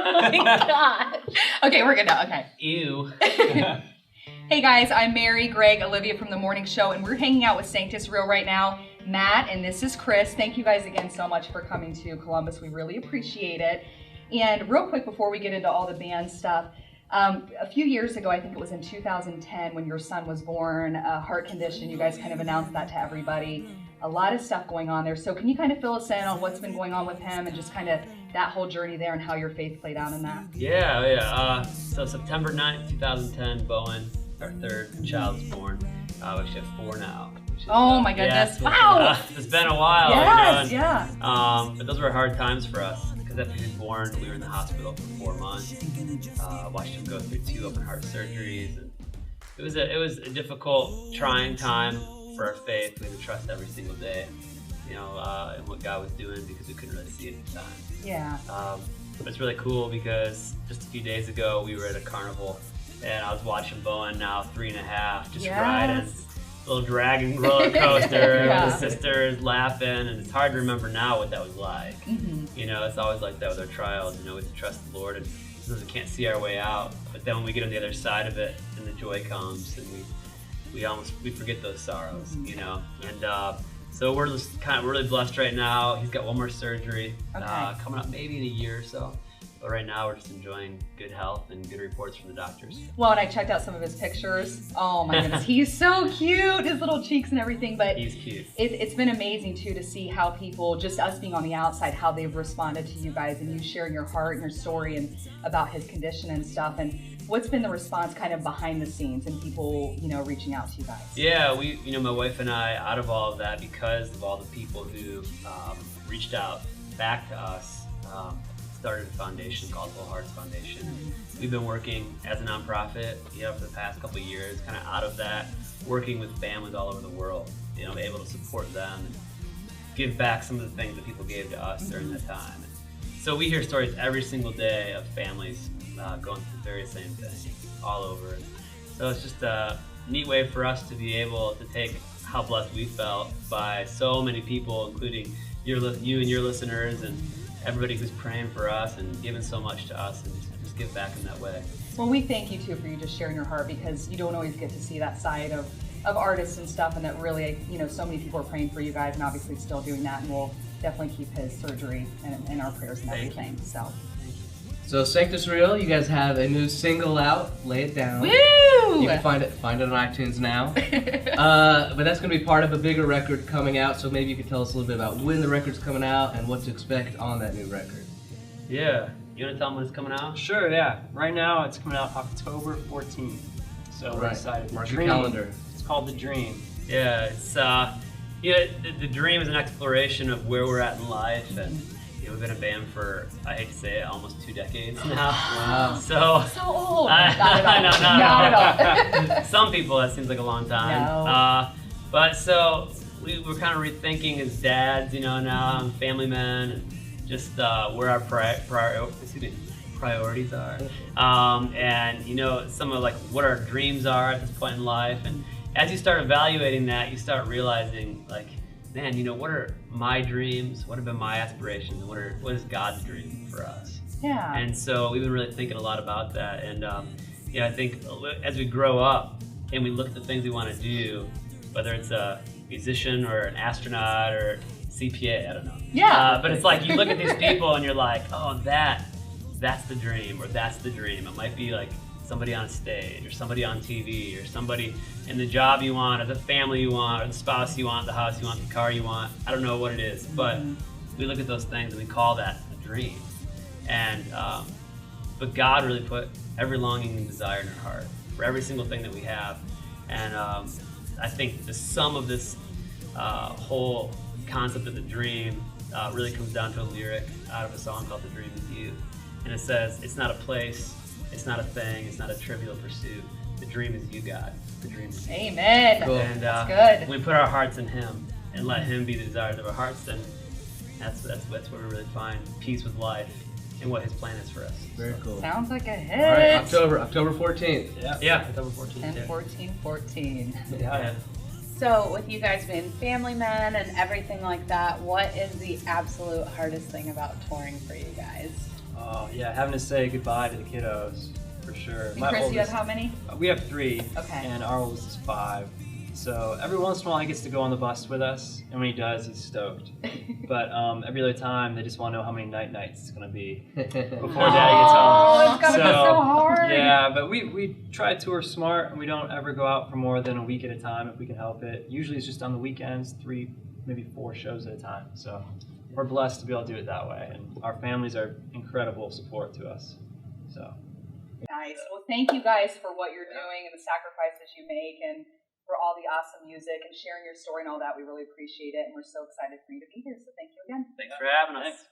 Oh my God. Okay, we're good now. Okay. Ew. Hey guys, I'm Mary, Greg, Olivia from The Morning Show, and we're hanging out with Sanctus Real right now. Matt, and this is Chris. Thank you guys again so much for coming to Columbus. We really appreciate it. And real quick before we get into all the band stuff, a few years ago, I think it was in 2010 when your son was born, a heart condition, you guys kind of announced that to everybody. A lot of stuff going on there. So can you kind of fill us in on what's been going on with him and just kind of that whole journey there and how your faith played out in that? Yeah. So September 9th, 2010, Bowen, our third child, was born. We actually have 4 now. Oh my goodness! Wow! It's been a while. Yes, you know, and, yeah. But those were hard times for us because after he was born, we were in the hospital for 4 months. Watched him go through 2 open heart surgeries, and it was a difficult, trying time for our faith. We had to trust every single day, in what God was doing because we couldn't really see it at the time. Yeah. But it's really cool because just a few days ago we were at a carnival and I was watching Bowen, now 3.5, just riding a little dragon roller coaster with his sisters laughing, and it's hard to remember now what that was like. Mm-hmm. It's always like that with our trials. We have to trust the Lord, and sometimes we can't see our way out. But then when we get on the other side of it, and the joy comes, and we forget those sorrows. And so we're really blessed right now. He's got 1 more surgery coming up, maybe in a year or so. But right now, we're just enjoying good health and good reports from the doctors. Well, and I checked out some of his pictures. Oh my goodness, he's so cute, his little cheeks and everything. But he's cute. It's been amazing too to see how people, just us being on the outside, how they've responded to you guys and you sharing your heart and your story and about his condition and stuff. And what's been the response kind of behind the scenes and people, reaching out to you guys? Yeah, my wife and I, out of all of that, because of all the people who reached out back to us. Started a foundation called Whole Hearts Foundation. We've been working as a nonprofit, for the past couple of years, kind of out of that, working with families all over the world, able to support them and give back some of the things that people gave to us during that time. So we hear stories every single day of families going through the very same thing all over. So it's just a neat way for us to be able to take how blessed we felt by so many people, including you and your listeners, and everybody who's praying for us and giving so much to us, and just give back in that way. Well, we thank you too for you just sharing your heart, because you don't always get to see that side of artists and stuff, and that really, so many people are praying for you guys and obviously still doing that, and we'll definitely keep his surgery in our prayers and everything. So Sanctus Real, you guys have a new single out, Lay It Down. Woo! You can find it on iTunes now. But that's going to be part of a bigger record coming out, so maybe you could tell us a little bit about when the record's coming out and what to expect on that new record. Yeah. You want to tell them when it's coming out? Sure, yeah. Right now it's coming out October 14th. So we're excited. Mark your calendar. It's called The Dream. Yeah, it's the Dream is an exploration of where we're at in life, and we've been a band for, I hate to say it, almost 2 decades now. Wow. So old. Not at all. Some people, that seems like a long time. No. But so we're kind of rethinking as dads, now, and family men, and just where our priorities are. And, some of what our dreams are at this point in life. And as you start evaluating that, you start realizing, man, what are my dreams? What have been my aspirations? And what is God's dream for us? Yeah. And so we've been really thinking a lot about that. And I think as we grow up and we look at the things we want to do, whether it's a musician or an astronaut or CPA, I don't know. Yeah. But it's like you look at these people and you're like, oh, that's the dream, or that's the dream. It might be like somebody on stage, or somebody on TV, or somebody in the job you want, or the family you want, or the spouse you want, the house you want, the car you want. I don't know what it is, but we look at those things and we call that a dream. And but God really put every longing and desire in our heart for every single thing that we have. And I think the sum of this whole concept of the dream really comes down to a lyric out of a song called "The Dream Is You," and it says, "It's not a place, it's not a thing, it's not a trivial pursuit. The dream is you, God. The dream is you." Amen. Cool. And that's good. when we put our hearts in Him and let Him be the desires of our hearts, then that's where we really find peace with life and what His plan is for us. Very cool. Sounds like a hit. All right, October 14th. Yeah, October 14th. 10/14/14. Yeah. So with you guys being family men and everything like that, what is the absolute hardest thing about touring for you guys? Oh yeah, having to say goodbye to the kiddos for sure. And Chris, you have how many? We have 3, Okay. and our oldest is 5. So every once in a while he gets to go on the bus with us, and when he does, he's stoked. But every other time they just want to know how many nights it's gonna be before Daddy gets home. Oh, it's gotta be so hard. Yeah, but we try to tour smart, and we don't ever go out for more than a week at a time if we can help it. Usually it's just on the weekends, 3, maybe 4 shows at a time. So we're blessed to be able to do it that way, and our families are incredible support to us. So Nice. Well, thank you guys for what you're doing and the sacrifices you make, and for all the awesome music and sharing your story and all that. We really appreciate it, and we're so excited for you to be here. So thank you again. Thanks for having us.